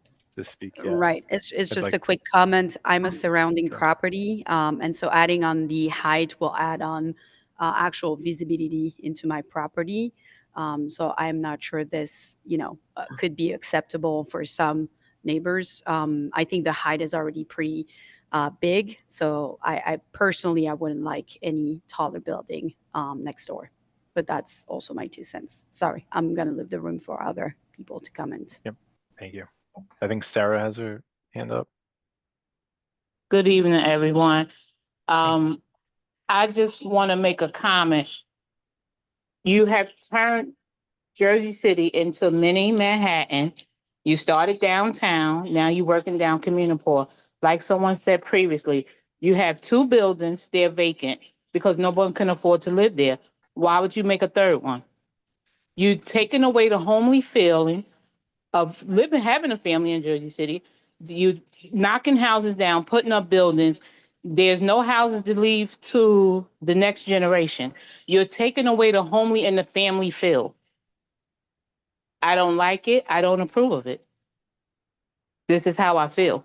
speak yet. right. It's I'd just like- a quick comment. I'm a surrounding Sure. property, and so adding on the height will add on actual visibility into my property. So I'm not sure this, could be acceptable for some neighbors. I think the height is already pretty big, so I personally I wouldn't like any taller building next door. But that's also my 2 cents. Sorry, I'm gonna leave the room for other people to comment. Yep, thank you. I think Sarah has her hand up. Good evening, everyone. I just want to make a comment. You have turned Jersey City into mini Manhattan. You started downtown, now you're working down Communipaw. Like someone said previously, you have 2 buildings, they're vacant because no one can afford to live there. Why would you make a third one? You taking away the homely feeling of having a family in Jersey City. You knocking houses down, putting up buildings. There's no houses to leave to the next generation. You're taking away the homely and the family feel. I don't like it. I don't approve of it. This is how I feel.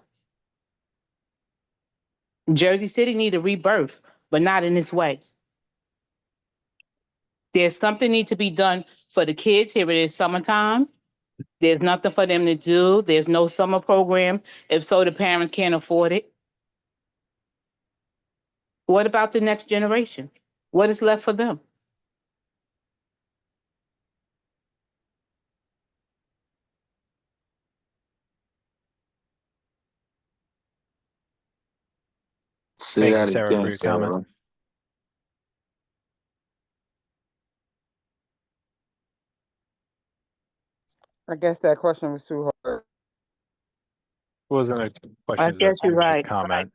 Jersey City need a rebirth, but not in this way. There's something need to be done for the kids. Here it is summertime. There's nothing for them to do. There's no summer program. If so, the parents can't afford it. What about the next generation? What is left for them? Say Thank you, that Sarah, for again, your comment. Sarah. I guess that question was too hard. It wasn't a I question, it guess was you're a right. comment.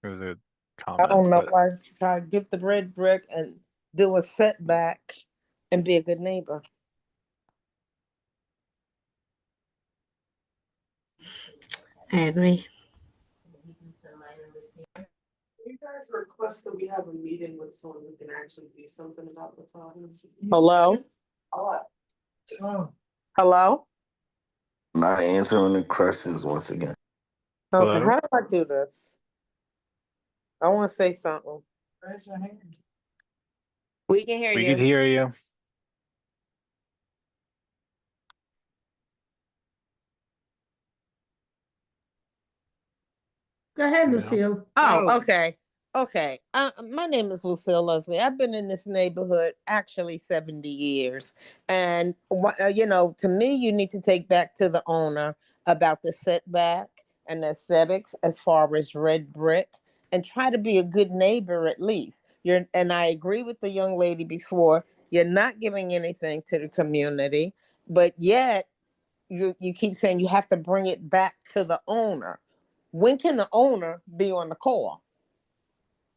It was a I comment, don't know but why you try to get the red brick and do a setback and be a good neighbor. I agree. You guys request that we have a meeting with someone who can actually do something about the problem? Hello? Hello? Not answering the questions once again. Okay, Hello? how do I do this? I want to say something. Raise your hand. We can hear we you. could hear you. Go ahead, No. Lucille. Oh, okay. Okay. My name is Lucille Leslie. I've been in this neighborhood actually 70 years. And, to me, you need to take back to the owner about the setback and the aesthetics as far as red brick and try to be a good neighbor at least. And I agree with the young lady before, you're not giving anything to the community, but yet you keep saying you have to bring it back to the owner. When can the owner be on the call?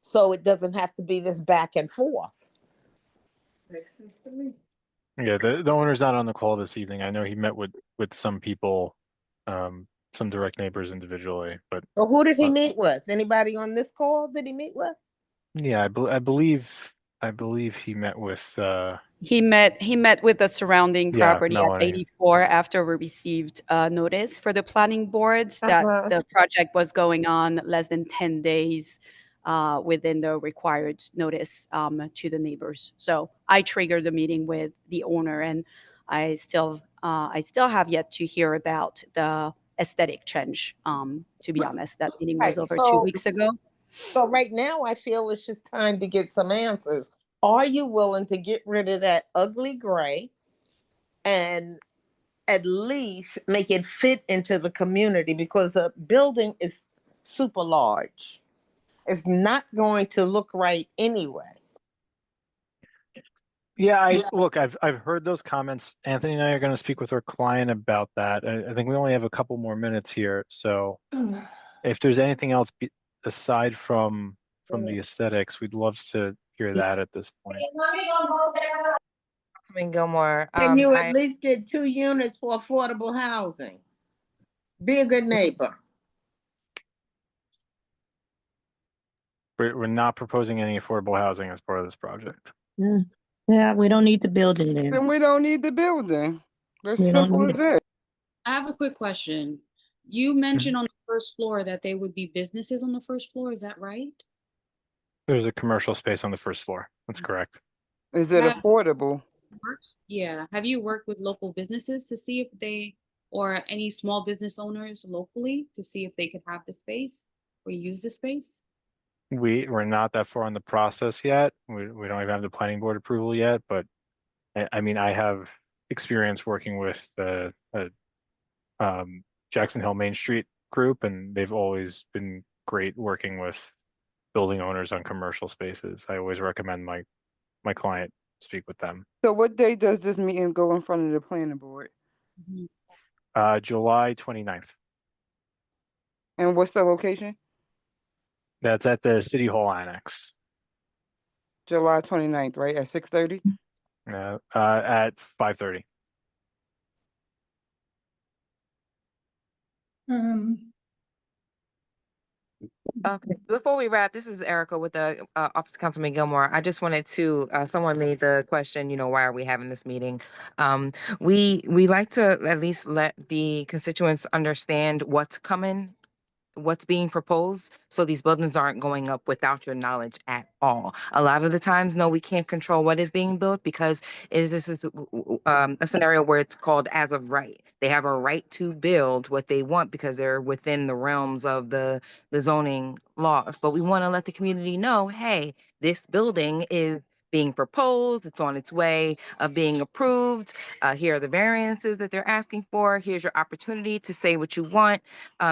So it doesn't have to be this back and forth. Makes sense to me. Yeah, the owner's not on the call this evening. I know he met with some people, some direct neighbors individually, but So who did he meet with? Anybody on this call did he meet with? yeah, I believe he met with He met with the surrounding yeah, property at Melanie. 84 after we received notice for the planning boards that the project was going on less than 10 days within the required notice to the neighbors. So I triggered the meeting with the owner, and I still have yet to hear about the aesthetic change. To be honest, that meeting was Right. over 2 weeks ago. So right now I feel it's just time to get some answers. Are you willing to get rid of that ugly gray and at least make it fit into the community, because the building is super large. It's not going to look right anyway. Yeah, I've heard those comments. Anthony and I are going to speak with our client about that. I think we only have a couple more minutes here. So if there's anything else aside from the aesthetics, we'd love to hear that at this point. Councilman Gilmore, Can you at least get 2 units for affordable housing? Be a good neighbor. We're not proposing any affordable housing as part of this project. Yeah, we don't need the building Then then. we don't need the building. That's We don't simple need as that. I have a quick question. You mentioned on the first floor that there would be businesses on the first floor. Is that right? There's a commercial space on the first floor. That's correct. Is it Have affordable? Yeah. Have you worked with local businesses to see if they, or any small business owners locally to see if they could have the space or use the space? We're not that far in the process yet. We don't even have the planning board approval yet, but I mean, I have experience working with the Jackson Hill Main Street group, and they've always been great working with building owners on commercial spaces. I always recommend my client speak with them. So what day does this meeting go in front of the planning board? July 29th. And what's the location? That's at the City Hall Annex. July 29th, right? At 6:30? At 5:30. Okay, before we wrap, this is Erica with the Office of Councilman Gilmore. I just wanted to, someone made the question, why are we having this meeting? We like to at least let the constituents understand what's coming, what's being proposed, so these buildings aren't going up without your knowledge at all. A lot of the times, no, we can't control what is being built because this is a scenario where it's called as of right. They have a right to build what they want because they're within the realms of the zoning laws. But we want to let the community know, hey, this building is being proposed, it's on its way of being approved. Here are the variances that they're asking for. Here's your opportunity to say what you want,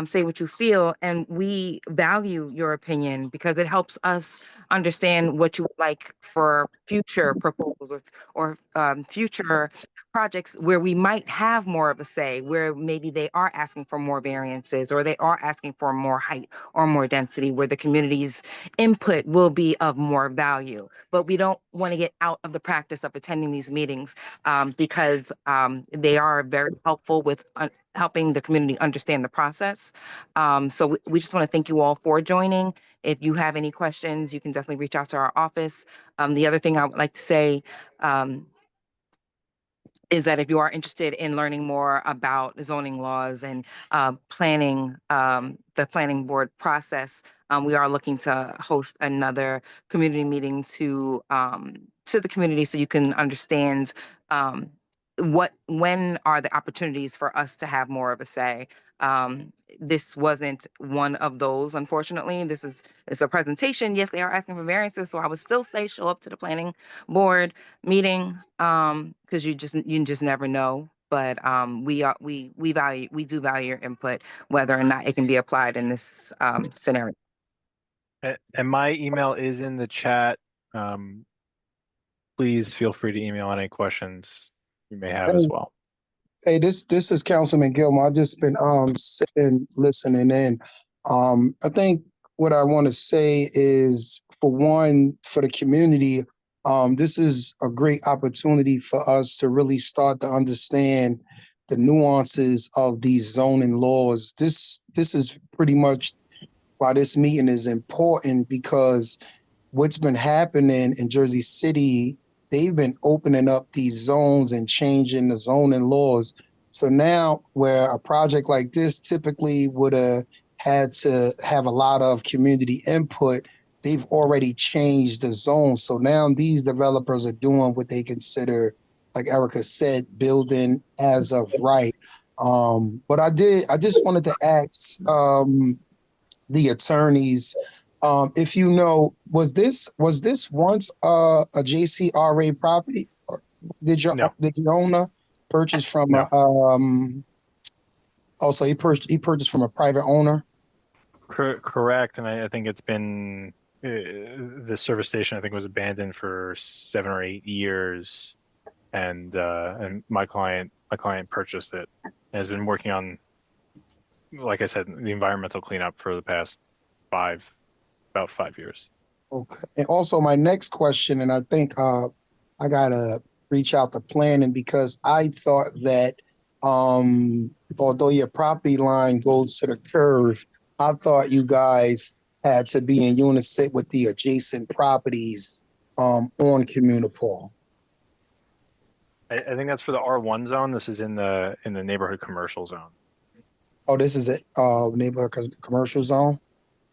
say what you feel, and we value your opinion because it helps us understand what you would like for future proposals or future projects where we might have more of a say, where maybe they are asking for more variances or they are asking for more height or more density, where the community's input will be of more value. But we don't want to get out of the practice of attending these meetings because they are very helpful with helping the community understand the process. So we just want to thank you all for joining. If you have any questions, you can definitely reach out to our office. The other thing I would like to say is that if you are interested in learning more about zoning laws and planning, the planning board process, we are looking to host another community meeting to the community so you can understand when are the opportunities for us to have more of a say. This wasn't one of those, unfortunately. It's a presentation. Yes, they are asking for variances, so I would still say show up to the planning board meeting because you just never know. But we do value your input, whether or not it can be applied in this scenario. And my email is in the chat. Please feel free to email any questions you may have as well. Hey, this is Councilman Gilmore. I've just been sitting, listening in. I think what I want to say is, for one, for the community, this is a great opportunity for us to really start to understand the nuances of these zoning laws. This is pretty much why this meeting is important, because what's been happening in Jersey City, they've been opening up these zones and changing the zoning laws. So now, where a project like this typically would have had to have a lot of community input, they've already changed the zone. So now these developers are doing what they consider, like Erica said, building as of right. But I just wanted to ask the attorneys, if you know, was this once a JCRA property? Or did the owner purchase from also he purchased from a private owner? Correct, and I think it's been the service station, I think, was abandoned for 7 or 8 years, and my client purchased it and has been working on, like I said, the environmental cleanup for the past about 5 years. Okay. And also my next question, and I think I gotta reach out to planning because I thought that although your property line goes to the curve, I thought you guys had to be in unison with the adjacent properties on Communipaw. I think that's for the R1 zone. This is in the neighborhood commercial zone. Oh, this is a neighborhood commercial zone.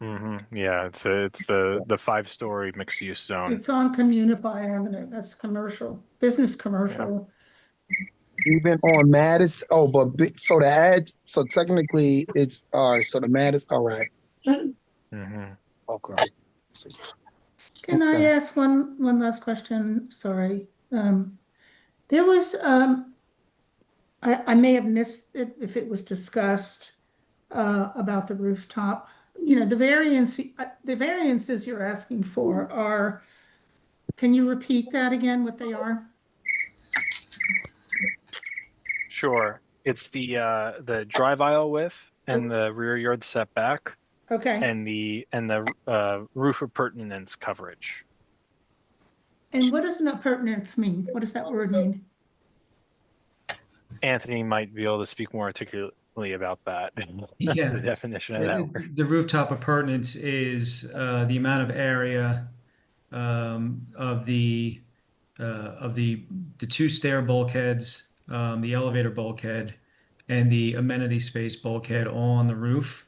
Yeah, it's the 5-story mixed use zone. It's on Communipaw Avenue. That's commercial, business commercial. Even on Madison. Oh, but so the ad. So technically, it's all right. So the Madison. All right. Okay. Can I ask one last question? Sorry. There was I may have missed it if it was discussed about the rooftop. You know, the variances you're asking for are, can you repeat that again, what they are? Sure. It's the drive aisle width and the rear yard setback. Okay. And the roof appurtenance coverage. And what does an appurtenance mean? What does that word mean? Anthony might be able to speak more articulately about that. Yeah. The definition of that word. The rooftop appurtenance is the amount of area of the 2 stair bulkheads, the elevator bulkhead, and the amenity space bulkhead all on the roof,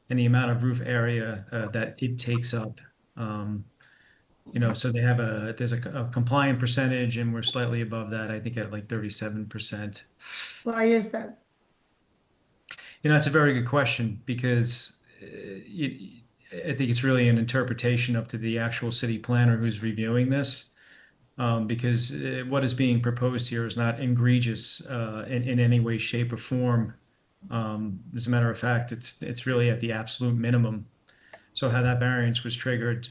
and the amount of roof area that it takes up. You know, so there's a compliant percentage, and we're slightly above that, I think at like 37%. Why is that? You know, it's a very good question because I think it's really an interpretation up to the actual city planner who's reviewing this. Because what is being proposed here is not egregious in any way, shape, or form. As a matter of fact, it's really at the absolute minimum. So how that variance was triggered,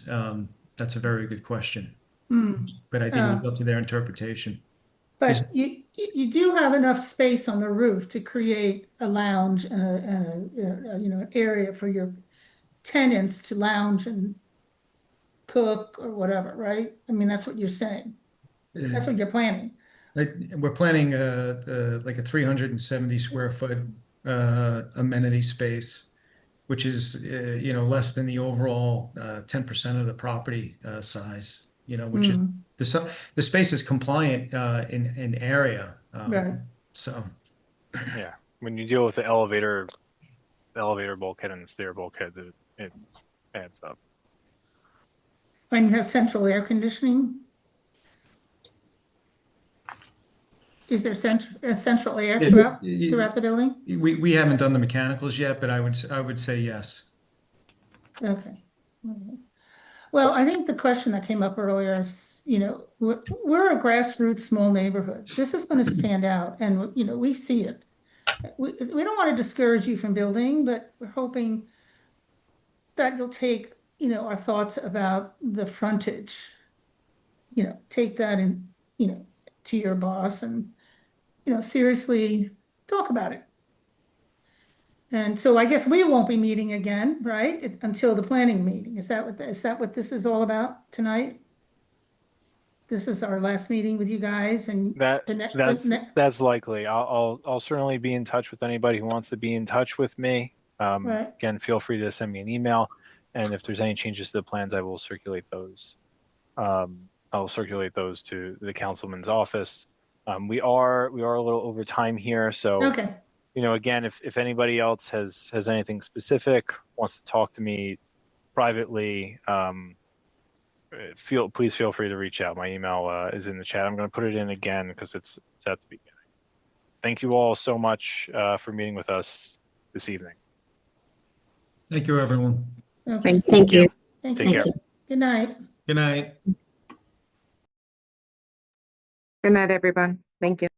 that's a very good question. But I think it was up to their interpretation. But you do have enough space on the roof to create a lounge and a you know, an area for your tenants to lounge and cook or whatever, right? I mean, that's what you're saying. That's what you're planning. We're planning like a 370 square foot amenity space, which is you know, less than the overall 10% of the property size. You know, which is the space is compliant in area. Right. So yeah, when you deal with the elevator bulkhead and the stair bulkhead, it adds up. And you have central air conditioning? Is there central air throughout the building? We haven't done the mechanicals yet, but I would say yes. Okay. Well, I think the question that came up earlier is, you know, we're a grassroots small neighborhood. This is going to stand out, and you know, we see it. We don't want to discourage you from building, but we're hoping that you'll take, you know, our thoughts about the frontage, you know, take that and, you know, to your boss and, you know, seriously talk about it. And so I guess we won't be meeting again, right? Until the planning meeting. Is that what this is all about tonight? This is our last meeting with you guys, and that's likely. I'll certainly be in touch with anybody who wants to be in touch with me. Right. Again, feel free to send me an email, and if there's any changes to the plans, I will circulate those. I'll circulate those to the councilman's office. We are a little over time here, so okay. You know, again, if anybody else has anything specific, wants to talk to me privately, please feel free to reach out. My email is in the chat. I'm going to put it in again because it's at the beginning. Thank you all so much for meeting with us this evening. Thank you, everyone. Okay. Thank you. Thank Take you. care. Good night. Good night. Good night, everyone. Thank you.